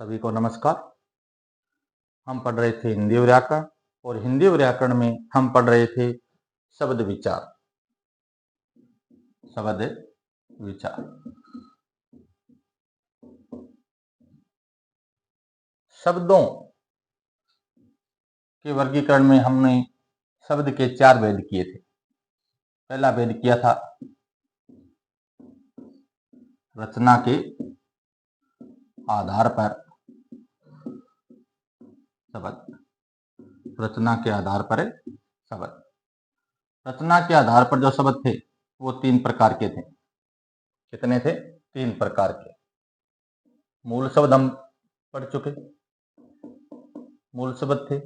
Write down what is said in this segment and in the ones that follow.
सभी को नमस्कार। हम पढ़ रहे थे हिंदी व्याकरण और हिंदी व्याकरण में हम पढ़ रहे थे शब्द विचार। शब्द विचार शब्दों के वर्गीकरण में हमने शब्द के 4 भेद किए थे। पहला भेद किया था रचना के आधार पर शब्द। रचना के आधार पर शब्द। रचना के आधार पर जो शब्द थे वो 3 प्रकार के थे। कितने थे? 3 प्रकार के। मूल शब्द हम पढ़ चुके। मूल शब्द थे,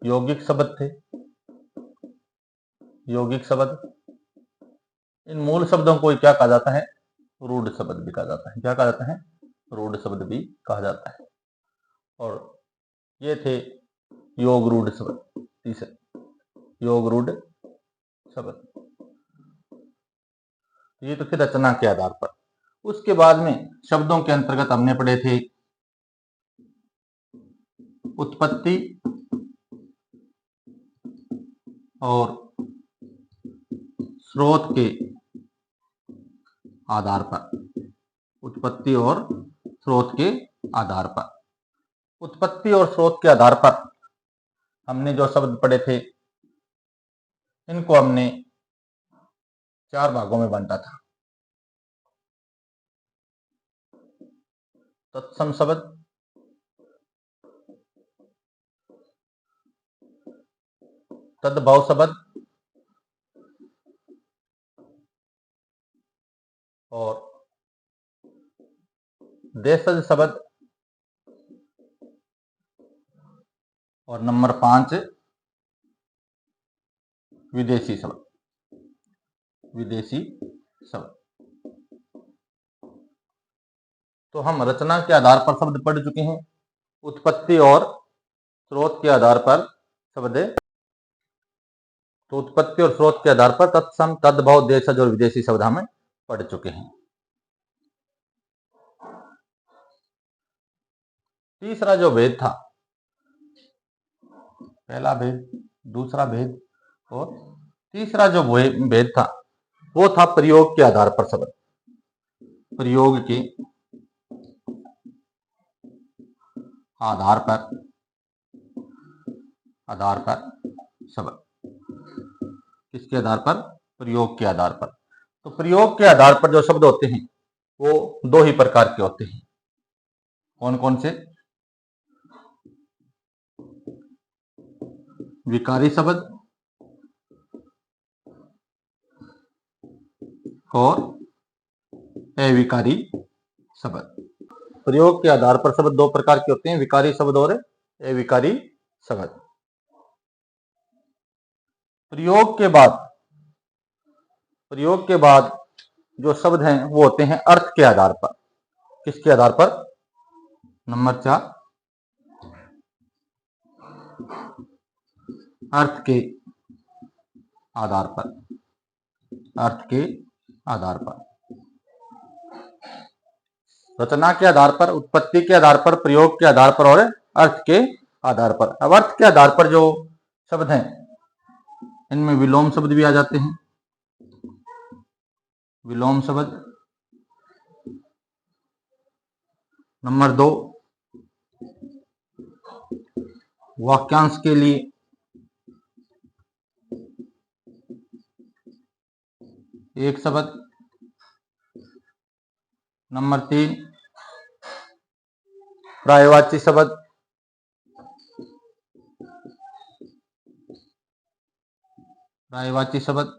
यौगिक शब्द थे, यौगिक शब्द। इन मूल शब्दों को क्या कहा जाता है? रूढ़ शब्द भी कहा जाता है। क्या कहा जाता है? रूढ़ शब्द भी कहा जाता है। और ये थे योग रूढ़ शब्द। तीसरे योग रूढ़ शब्द। ये तो थे रचना के आधार पर। उसके बाद में शब्दों के अंतर्गत हमने पढ़े थे उत्पत्ति और स्रोत के आधार पर। उत्पत्ति और स्रोत के आधार पर। उत्पत्ति और स्रोत के आधार पर हमने जो शब्द पढ़े थे इनको हमने 4 भागों में बांटा था। तत्सम शब्द, तद्भव शब्द और देशज शब्द और नंबर 5 विदेशी शब्द। विदेशी शब्द। तो हम रचना के आधार पर शब्द पढ़ चुके हैं। उत्पत्ति और स्रोत के आधार पर शब्द। तो उत्पत्ति और स्रोत के आधार पर तत्सम, तद्भव, देशज और विदेशी शब्द हमें पढ़ चुके हैं। तीसरा जो भेद था, पहला भेद, दूसरा भेद और तीसरा जो भेद था वो था प्रयोग के आधार पर शब्द। प्रयोग के आधार पर शब्द। किसके आधार पर? प्रयोग के आधार पर। तो प्रयोग के आधार पर जो शब्द होते हैं वो 2 ही प्रकार के होते हैं। कौन कौन से? विकारी शब्द और अविकारी शब्द। प्रयोग के आधार पर शब्द 2 प्रकार के होते हैं, विकारी शब्द और अविकारी शब्द। प्रयोग के बाद जो शब्द हैं वो होते हैं अर्थ के आधार पर। किसके आधार पर? नंबर 4 अर्थ के आधार पर। अर्थ के आधार पर। रचना के आधार पर, उत्पत्ति के आधार पर, प्रयोग के आधार पर और अर्थ के आधार पर। अब अर्थ के आधार पर जो शब्द हैं इनमें विलोम शब्द भी आ जाते हैं। विलोम शब्द। नंबर 2 वाक्यांश के लिए एक शब्द। नंबर 3 पर्यायवाची शब्द। पर्यायवाची शब्द।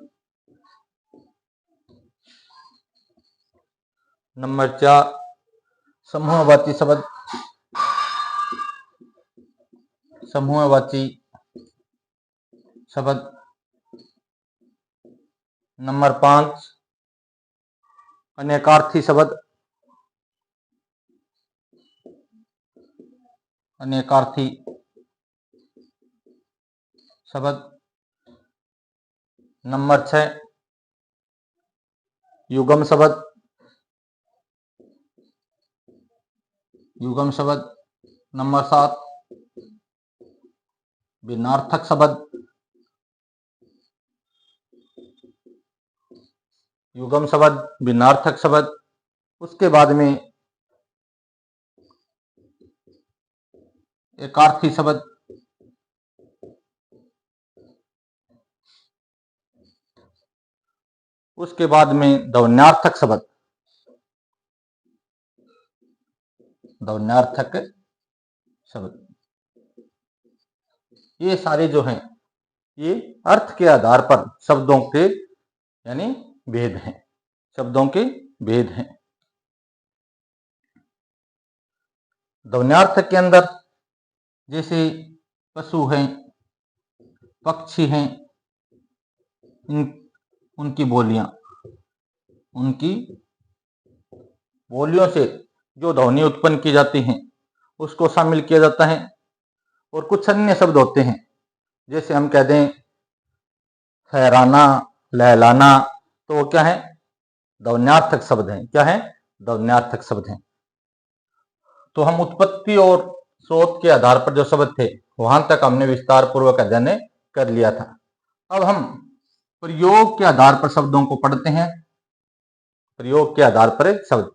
नंबर 4 समूहवाची शब्द। समूहवाची शब्द। नंबर 5 अनेकार्थी शब्द। अनेकार्थी शब्द। नंबर 6 युगम शब्द। युग्म शब्द। नंबर 7 भिन्नार्थक शब्द। युग्म शब्द, भिन्नार्थक शब्द। उसके बाद में एकार्थी शब्द। उसके बाद में ध्वन्यार्थक शब्द। ध्वन्यार्थक शब्द ये सारे जो हैं ये अर्थ के आधार पर शब्दों के यानी भेद हैं, शब्दों के भेद हैं। ध्वन्यार्थक के अंदर जैसे पशु हैं, पक्षी हैं, उनकी बोलियों से जो ध्वनि उत्पन्न की जाती हैं उसको शामिल किया जाता है। और कुछ अन्य शब्द होते हैं, जैसे हम कह दें ठहराना, लहलाना, तो वो क्या है? ध्वन्यार्थक शब्द हैं। क्या है? ध्वन्यार्थक शब्द हैं। तो हम उत्पत्ति और स्रोत के आधार पर जो शब्द थे वहां तक हमने विस्तार पूर्वक अध्ययन कर लिया था। अब हम प्रयोग के आधार पर शब्दों को पढ़ते हैं। प्रयोग के आधार पर शब्द,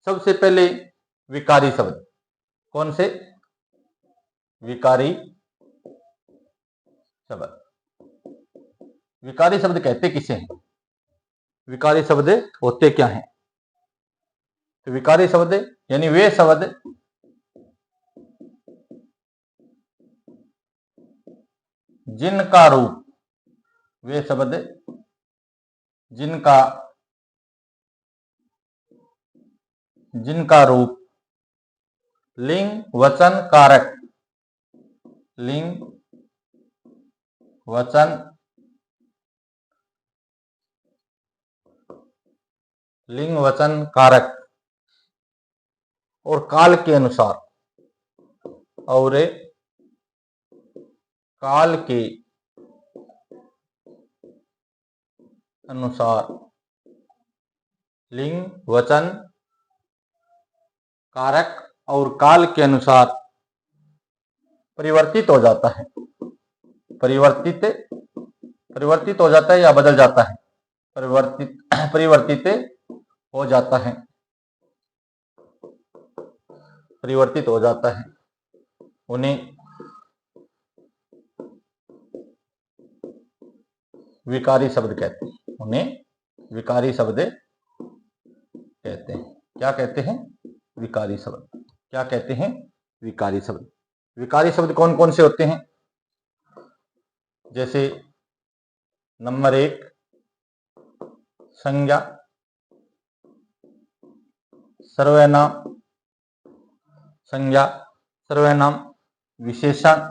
सबसे पहले विकारी शब्द। कौन से? विकारी शब्द। विकारी शब्द कहते किसे हैं? विकारी शब्द होते क्या हैं? तो विकारी शब्द यानी वे शब्द जिनका रूप, वे शब्द जिनका रूप लिंग वचन कारक, लिंग वचन कारक और काल के अनुसार लिंग वचन कारक और काल के अनुसार परिवर्तित हो जाता है। परिवर्तित हो जाता है या बदल जाता है? परिवर्तित हो जाता है। परिवर्तित हो जाता है। उन्हें विकारी शब्द कहते हैं। उन्हें विकारी शब्द कहते हैं। क्या कहते हैं? विकारी शब्द। क्या कहते हैं? विकारी शब्द। विकारी शब्द कौन कौन से होते हैं? जैसे नंबर 1 संज्ञा, सर्वनाम, संज्ञा, सर्वनाम, विशेषण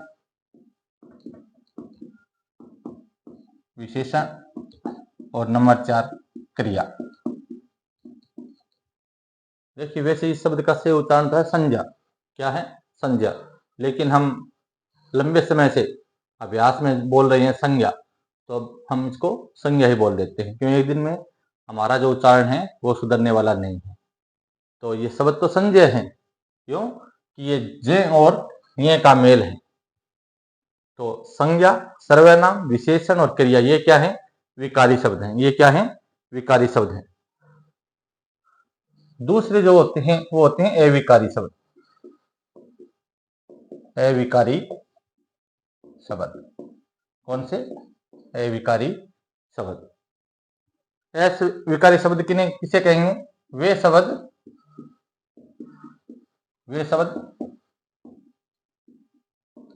और नंबर 4 क्रिया। देखिए वैसे इस शब्द का सही उच्चारण है संज्ञा। क्या है? संज्ञा। लेकिन हम लंबे समय से अभ्यास में बोल रहे हैं संज्ञा, तो अब हम इसको संज्ञा ही बोल देते हैं, क्योंकि एक दिन में हमारा जो उच्चारण है वो सुधरने वाला नहीं है। तो ये शब्द तो संज्ञा है। क्यों? कि ये जे और ये का मेल है। तो संज्ञा, सर्वनाम, विशेषण और क्रिया ये क्या है? विकारी शब्द हैं। ये क्या है? विकारी शब्द हैं। दूसरे जो होते हैं वो होते हैं अविकारी शब्द। अविकारी शब्द कौन से? अविकारी शब्द। अविकारी शब्द किसे कहेंगे? वे शब्द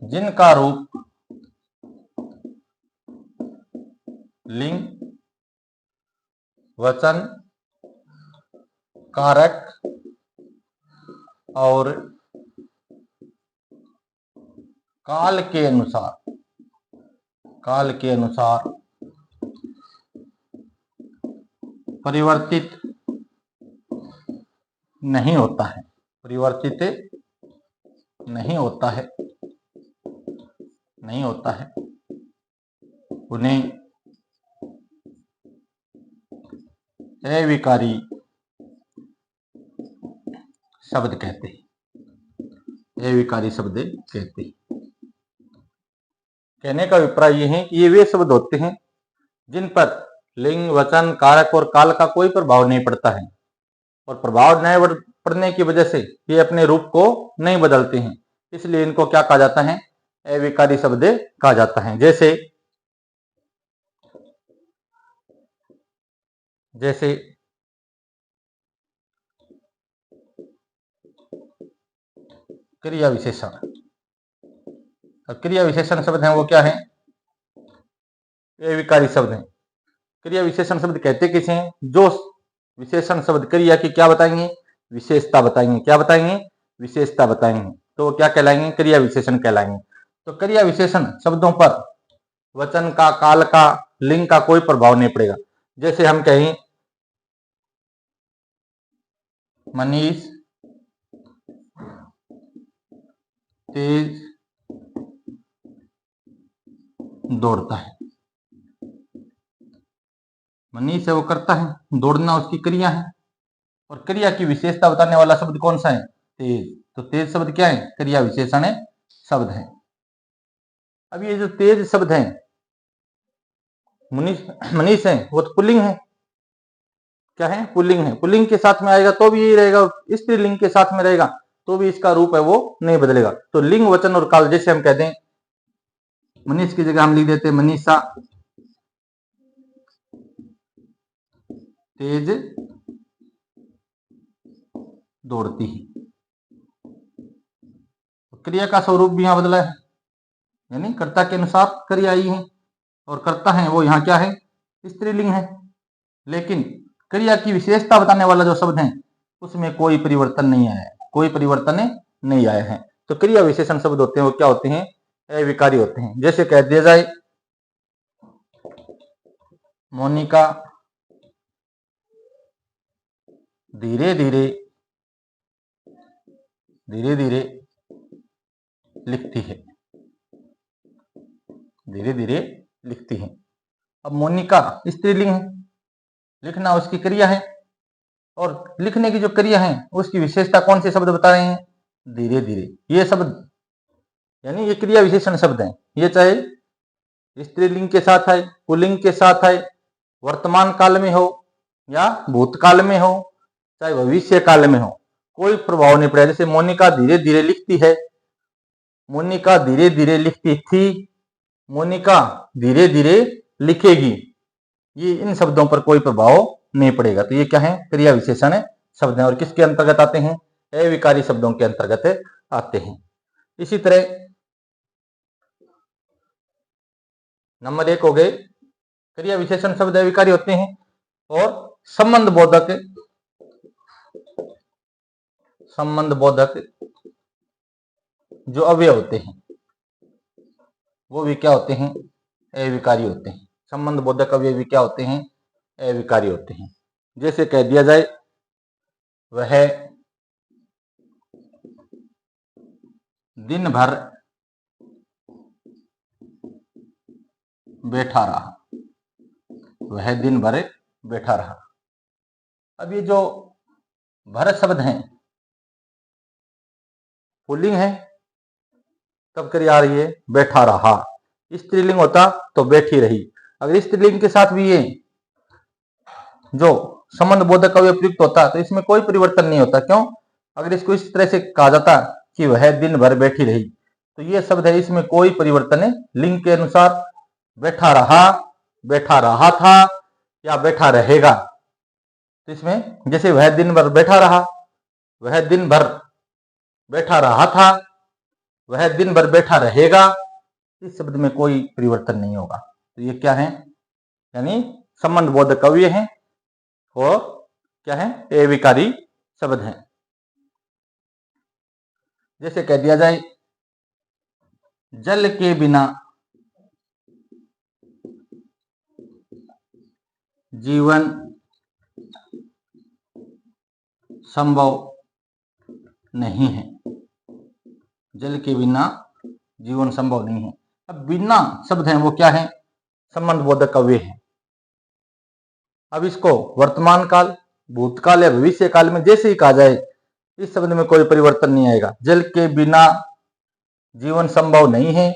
जिनका रूप लिंग वचन कारक और काल के अनुसार परिवर्तित नहीं होता है। परिवर्तित नहीं होता है। उन्हें अविकारी शब्द कहते हैं। अविकारी शब्द कहते हैं। कहने का अभिप्राय ये है कि ये वे शब्द होते हैं जिन पर लिंग, वचन, कारक और काल का कोई प्रभाव नहीं पड़ता है, और प्रभाव नहीं पड़ने की वजह से ये अपने रूप को नहीं बदलते हैं, इसलिए इनको क्या कहा जाता है? अविकारी शब्द कहा जाता है। जैसे जैसे क्रिया विशेषण। अब क्रिया विशेषण शब्द हैं वो क्या है? अविकारी शब्द हैं। क्रिया विशेषण शब्द कहते किसे हैं? जो विशेषण शब्द क्रिया की क्या बताएंगे? विशेषता बताएंगे। क्या बताएंगे? विशेषता बताएंगे। तो क्या कहलाएंगे? क्रिया विशेषण कहलाएंगे। तो क्रिया विशेषण शब्दों पर वचन का, काल का, लिंग का कोई प्रभाव नहीं पड़ेगा। जैसे हम कहें मनीष तेज दौड़ता है। मनीष है वो करता है, दौड़ना उसकी क्रिया है, और क्रिया की विशेषता बताने वाला शब्द कौन सा है? तेज। तो तेज शब्द क्या है? क्रिया विशेषण है शब्द है। अब ये जो तेज शब्द है, मनीष है, वो तो पुल्लिंग है। क्या है? पुल्लिंग है। पुल्लिंग के साथ में आएगा तो भी यही रहेगा, स्त्रीलिंग के साथ में रहेगा तो भी इसका रूप है वो नहीं बदलेगा। तो लिंग, वचन और काल, जैसे हम कहते हैं मनीष की जगह हम लिख देते हैं मनीषा तेज दौड़ती है। क्रिया का स्वरूप भी यहां बदला है, यानी कर्ता के अनुसार क्रिया आई है, और कर्ता है वो यहाँ क्या है? स्त्रीलिंग है। लेकिन क्रिया की विशेषता बताने वाला जो शब्द है उसमें कोई परिवर्तन नहीं आया है, कोई परिवर्तन नहीं आया है। तो क्रिया विशेषण शब्द होते हैं वो क्या होते हैं? अविकारी होते हैं। जैसे कह दिया जाए मोनिका धीरे धीरे धीरे धीरे लिखती है। धीरे धीरे लिखती है। अब मोनिका स्त्रीलिंग है, लिखना उसकी क्रिया है, और लिखने की जो क्रिया है उसकी विशेषता कौन से शब्द बता रहे हैं? धीरे धीरे। ये शब्द यानी ये क्रिया विशेषण शब्द हैं। ये चाहे स्त्रीलिंग के साथ आए, पुल्लिंग के साथ आए, वर्तमान काल में हो या भूतकाल में हो, चाहे भविष्य काल में हो, कोई प्रभाव नहीं पड़ेगा। जैसे मोनिका धीरे धीरे लिखती है, मोनिका धीरे धीरे लिखती थी, मोनिका धीरे धीरे लिखेगी, ये इन शब्दों पर कोई प्रभाव नहीं पड़ेगा। तो ये क्या है? क्रिया विशेषण शब्द हैं, और किसके अंतर्गत आते हैं? अविकारी शब्दों के अंतर्गत आते हैं। इसी तरह नंबर 1 हो गए क्रिया विशेषण शब्द अविकारी होते हैं, और संबंध बोधक जो अव्यय होते हैं वो भी क्या होते हैं? अविकारी होते हैं। संबंध बोधक अव्यय भी क्या होते हैं? अविकारी होते हैं। जैसे कह दिया जाए वह दिन भर बैठा रहा। वह दिन भर बैठा रहा। अब ये जो भर शब्द हैं पुल्लिंग है, कब क्रिया आ रही है? बैठा रहा। स्त्रीलिंग होता तो बैठी रही। अगर स्त्रीलिंग के साथ भी ये जो संबंध बोधक अव्यय प्रयुक्त होता तो इसमें कोई परिवर्तन नहीं होता। क्यों? अगर इसको इस तरह से कहा जाता कि वह दिन भर बैठी रही, तो ये शब्द है, इसमें कोई परिवर्तन है। लिंग के अनुसार बैठा रहा, बैठा रहा था या बैठा रहेगा। तो इसमें जैसे वह दिन भर बैठा रहा, वह दिन भर बैठा रहा था, वह दिन भर बैठा रहेगा, इस शब्द में कोई परिवर्तन नहीं होगा। तो ये क्या है? यानी संबंध बोधक अव्यय है, और क्या है? अविकारी शब्द है। जैसे कह दिया जाए जल के बिना जीवन संभव नहीं है। जल के बिना जीवन संभव नहीं है। अब बिना शब्द है वो क्या है? संबंध बोधक अव्यय है। अब इसको वर्तमान काल, भूतकाल या भविष्य काल में जैसे ही कहा जाए इस शब्द में कोई परिवर्तन नहीं आएगा। जल के बिना जीवन संभव नहीं है,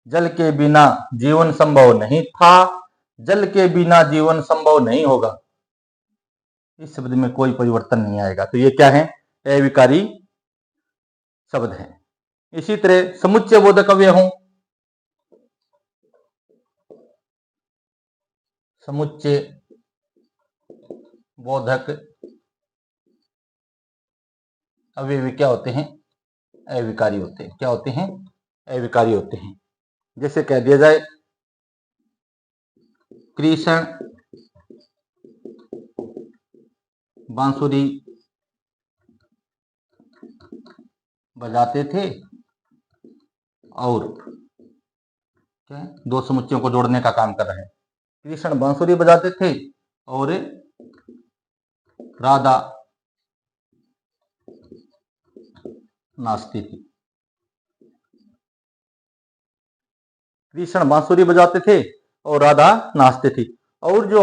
जल के बिना जीवन संभव नहीं था, जल के बिना जीवन संभव नहीं होगा। इस शब्द में कोई परिवर्तन नहीं आएगा। तो ये क्या है? अविकारी शब्द है। इसी तरह समुच्चय बोधक अव्यय हो, समुच्चय बोधक अव्यय क्या होते हैं? अविकारी होते हैं। क्या होते हैं? अविकारी होते हैं। जैसे कह दिया जाए कृष्ण बांसुरी बजाते थे, और क्या है? दो समुच्चयों को जोड़ने का काम कर रहे हैं। कृष्ण बांसुरी बजाते थे और राधा नाचती थी। कृष्ण बांसुरी बजाते थे और राधा नाचते थी। और जो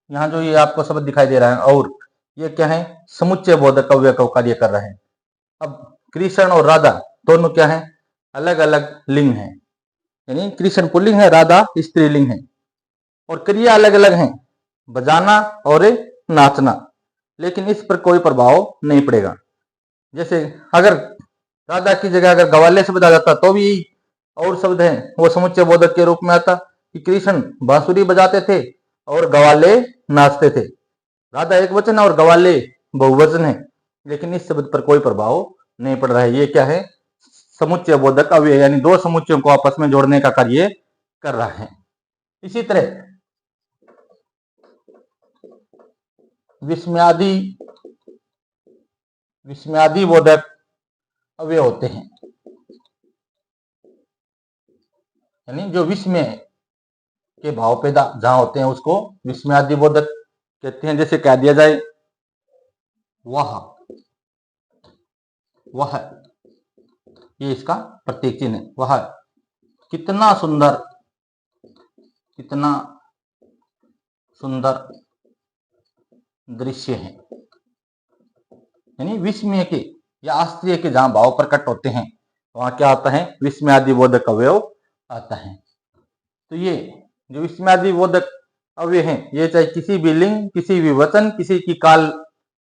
यहाँ जो ये आपको शब्द दिखाई दे रहा है, और ये क्या है? समुच्चय बोधक अव्यय का कार्य कर रहे हैं। अब कृष्ण और राधा दोनों क्या है? अलग अलग लिंग है, यानी कृष्ण पुल्लिंग है, राधा स्त्रीलिंग है, और क्रिया अलग अलग है, बजाना और नाचना, लेकिन इस पर कोई प्रभाव नहीं पड़ेगा। जैसे अगर राधा की जगह अगर गवाले शब्द आ जाता तो भी और शब्द है वो समुच्चय बोधक के रूप में आता कि कृष्ण बांसुरी बजाते थे और गवाले नाचते थे। राधा एक वचन और गवाले बहुवचन है, लेकिन इस शब्द पर कोई प्रभाव नहीं पड़ रहा है। ये क्या है? समुच्चय बोधक अव्यय, यानी दो समुच्चयों को आपस में जोड़ने का कार्य कर रहा है। इसी तरह विस्मयादि बोधक अव्यय होते हैं, यानी जो विस्मय के भाव पैदा जहां होते हैं उसको विस्मयादि बोधक कहते हैं। जैसे कह दिया जाए वह, ये इसका प्रतीक चिन्ह है। वह कितना सुंदर, कितना सुंदर दृश्य है, यानी विस्मय के या आश्चर्य के जहां भाव प्रकट होते हैं वहां क्या आता है? विस्मयादि बोधक अवयव आता है। तो ये जो विस्मयादि बोधक अव्यय है, ये चाहे किसी भी लिंग, किसी भी वचन, किसी की काल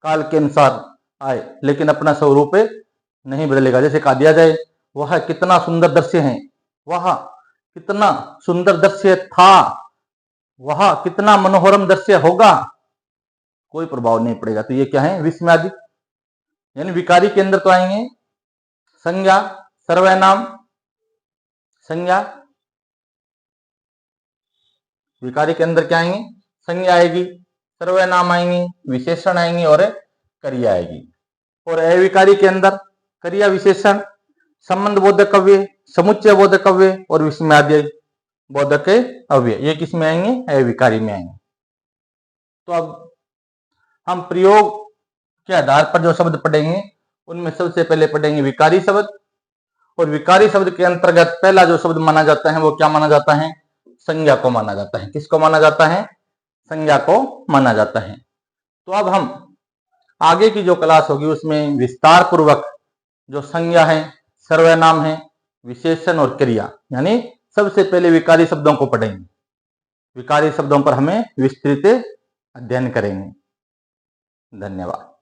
के अनुसार आए, लेकिन अपना स्वरूप नहीं बदलेगा। जैसे कहा दिया जाए वह कितना सुंदर दृश्य है, वह कितना सुंदर दृश्य था, वह कितना मनोहरम दृश्य होगा, कोई प्रभाव नहीं पड़ेगा। तो ये क्या है? विस्मयादि, यानी विकारी के अंदर तो आएंगे संज्ञा, सर्वनाम, संज्ञा, विकारी के अंदर क्या आएंगे? संज्ञा आएगी, सर्वनाम आएंगे, विशेषण आएंगे और क्रिया आएगी। और अविकारी के अंदर क्रिया, विशेषण, संबंध बोधक अव्यय, समुच्चय बोधक अव्यय और विस्मयादि बोधक अव्यय, ये किस में आएंगे? अविकारी में आएंगे। तो अब हम प्रयोग के आधार पर जो शब्द पढ़ेंगे उनमें सबसे पहले पढ़ेंगे विकारी शब्द। और विकारी शब्द के अंतर्गत पहला जो शब्द माना जाता है वो क्या माना जाता है? संज्ञा को माना जाता है। किसको माना जाता है? संज्ञा को माना जाता है। तो अब हम आगे की जो क्लास होगी उसमें विस्तार पूर्वक जो संज्ञा है, सर्वनाम है, विशेषण और क्रिया, यानी सबसे पहले विकारी शब्दों को पढ़ेंगे। विकारी शब्दों पर हमें विस्तृत अध्ययन करेंगे। धन्यवाद।